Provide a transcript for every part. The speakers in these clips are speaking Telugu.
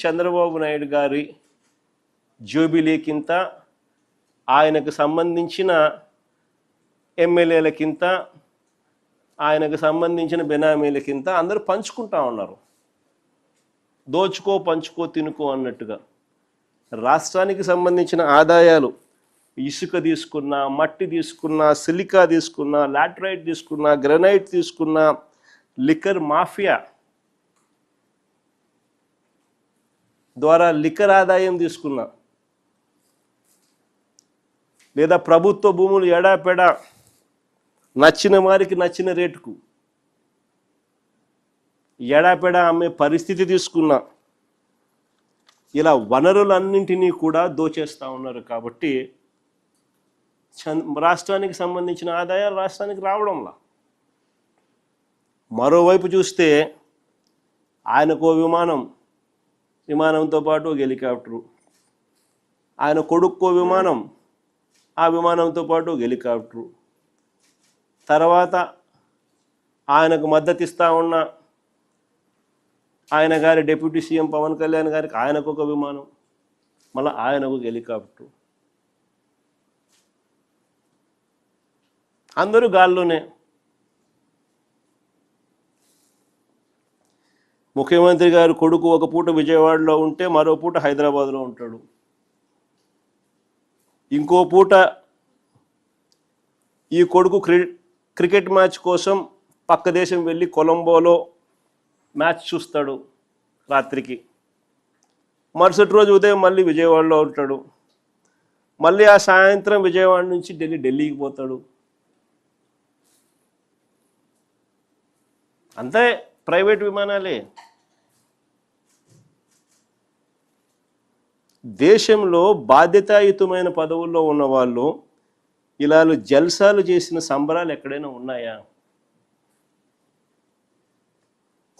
చంద్రబాబు నాయుడు గారి జూబిలీకింత ఆయనకు సంబంధించిన ఎమ్మెల్యేలకింత ఆయనకు సంబంధించిన బెనామీలకింత అందరూ పంచుకుంటా ఉన్నారు. దోచుకో పంచుకో తినుకో అన్నట్టుగా రాష్ట్రానికి సంబంధించిన ఆదాయాలు ఇసుక తీసుకున్నా, మట్టి తీసుకున్నా, సిలికా తీసుకున్నా, లాటరైట్ తీసుకున్నా, గ్రనైట్ తీసుకున్నా, లిక్కర్ మాఫియా ద్వారా లిక్కర్ ఆదాయం తీసుకున్నా, లేదా ప్రభుత్వ భూములు ఎడాపెడా నచ్చిన వారికి నచ్చిన రేటుకు ఎడాపెడా అమ్మే పరిస్థితి తీసుకున్నా, ఇలా వనరులన్నింటినీ కూడా దోచేస్తూ ఉన్నారు. కాబట్టి రాష్ట్రానికి సంబంధించిన ఆదాయాలు రాష్ట్రానికి రావడంలా. మరోవైపు చూస్తే ఆయనకో విమానంతో పాటు ఒక హెలికాప్టరు, ఆయన కొడుక్కో విమానం, ఆ విమానంతో పాటు ఒక హెలికాప్టరు, తర్వాత ఆయనకు మద్దతు ఇస్తూ ఉన్న ఆయన గారి డిప్యూటీ సీఎం పవన్ కళ్యాణ్ గారికి ఆయనకు ఒక విమానం, మళ్ళీ ఆయనకు ఒక హెలికాప్టరు, అందరూ గాల్లోనే. ముఖ్యమంత్రి గారు కొడుకు ఒక పూట విజయవాడలో ఉంటే మరో పూట హైదరాబాద్లో ఉంటాడు, ఇంకో పూట ఈ కొడుకు క్రికెట్ మ్యాచ్ కోసం పక్క దేశం వెళ్ళి కొలంబోలో మ్యాచ్ చూస్తాడు రాత్రికి, మరుసటి రోజు ఉదయం మళ్ళీ విజయవాడలో ఉంటాడు, మళ్ళీ ఆ సాయంత్రం విజయవాడ నుంచి ఢిల్లీకి పోతాడు. అంతే, ప్రైవేట్ విమానాలే. దేశంలో బాధ్యతాయుతమైన పదవుల్లో ఉన్న వాళ్ళు ఇలా జల్సాలు చేసిన సంబరాలు ఎక్కడైనా ఉన్నాయా?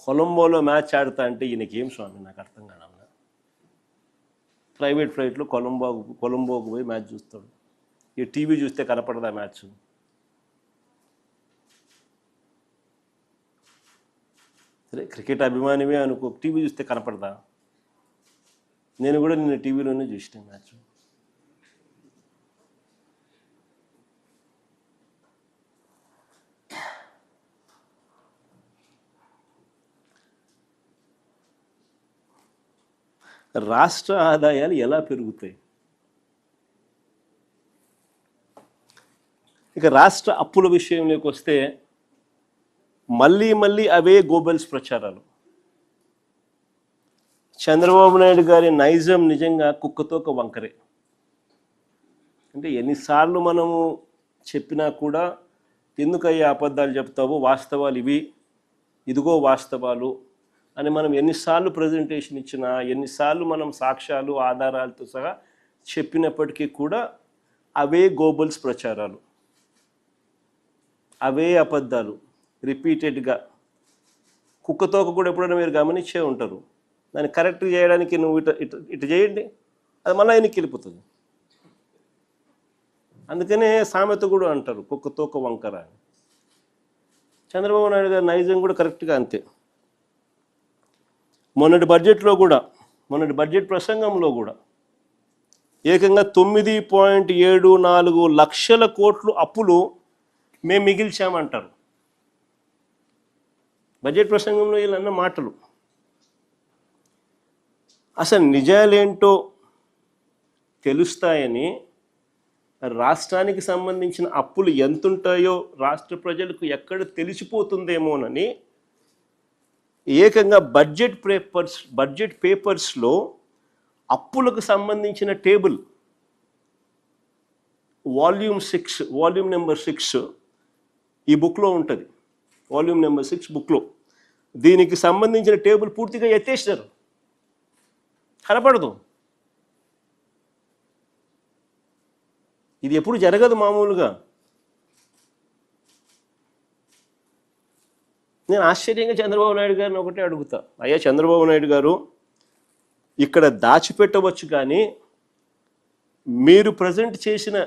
కొలంబోలో మ్యాచ్ ఆడతా అంటే ఈయనకేం స్వామి, నాకు అర్థం కాదన్నా. ప్రైవేట్ ఫ్లైట్లో కొలంబోకు పోయి మ్యాచ్ చూస్తాడు. ఈ టీవీ చూస్తే కనపడదా మ్యాచ్? సరే, క్రికెట్ అభిమానివే అనుకో, టీవీ చూస్తే కనపడదా? నేను కూడా నిన్న టీవీలోనే చూసిన మ్యాచ్. రాష్ట్ర ఆదాయాలు ఎలా పెరుగుతాయి? ఇక రాష్ట్ర అప్పుల విషయంలోకి వస్తే మళ్ళీ అవే గోబెల్స్ ప్రచారాలు. చంద్రబాబు నాయుడు గారి నైజం నిజంగా కుక్కతోక వంకరే. అంటే ఎన్నిసార్లు మనము చెప్పినా కూడా ఎందుకయ్యా అబద్ధాలు చెప్తావు, వాస్తవాలు ఇవి, ఇదిగో వాస్తవాలు అని మనం ఎన్నిసార్లు ప్రజెంటేషన్ ఇచ్చినా, ఎన్నిసార్లు మనం సాక్ష్యాలు ఆధారాలతో సహా చెప్పినప్పటికీ కూడా అవే గోబెల్స్ ప్రచారాలు, అవే అబద్ధాలు రిపీటెడ్గా. కుక్కతోక కూడా ఎప్పుడైనా మీరు గమనించే ఉంటారు. దాన్ని కరెక్ట్ చేయడానికి నువ్వు ఇటు చేయండి, అది మళ్ళీ ఆయనకి వెళ్ళిపోతుంది. అందుకనే సామెత కూడా అంటారు కుక్కతోక వంకర అని. చంద్రబాబు నాయుడు గారి నైజం కూడా కరెక్ట్గా అంతే. మొన్నటి బడ్జెట్ ప్రసంగంలో కూడా ఏకంగా 9.74 లక్షల కోట్లు అప్పులు మేము మిగిల్చామంటారు. బడ్జెట్ ప్రసంగంలో వీళ్ళన్న మాటలు అసలు నిజాలేంటో తెలుస్తాయని, రాష్ట్రానికి సంబంధించిన అప్పులు ఎంతుంటాయో రాష్ట్ర ప్రజలకు ఎక్కడ తెలిసిపోతుందేమోనని ఏకంగా బడ్జెట్ పేపర్స్లో అప్పులకు సంబంధించిన టేబుల్ వాల్యూమ్ నెంబర్ 6 ఈ బుక్లో ఉంటుంది. వాల్యూమ్ నెంబర్ 6 బుక్లో దీనికి సంబంధించిన టేబుల్ పూర్తిగా ఎత్తేసినారు, కనపడదు. ఇది ఎప్పుడు జరగదు మామూలుగా. నేను ఆశ్చర్యంగా చంద్రబాబు నాయుడు గారిని ఒకటే అడుగుతా, అయ్యా చంద్రబాబు నాయుడు గారు, ఇక్కడ దాచిపెట్టవచ్చు కానీ మీరు ప్రజెంట్ చేసిన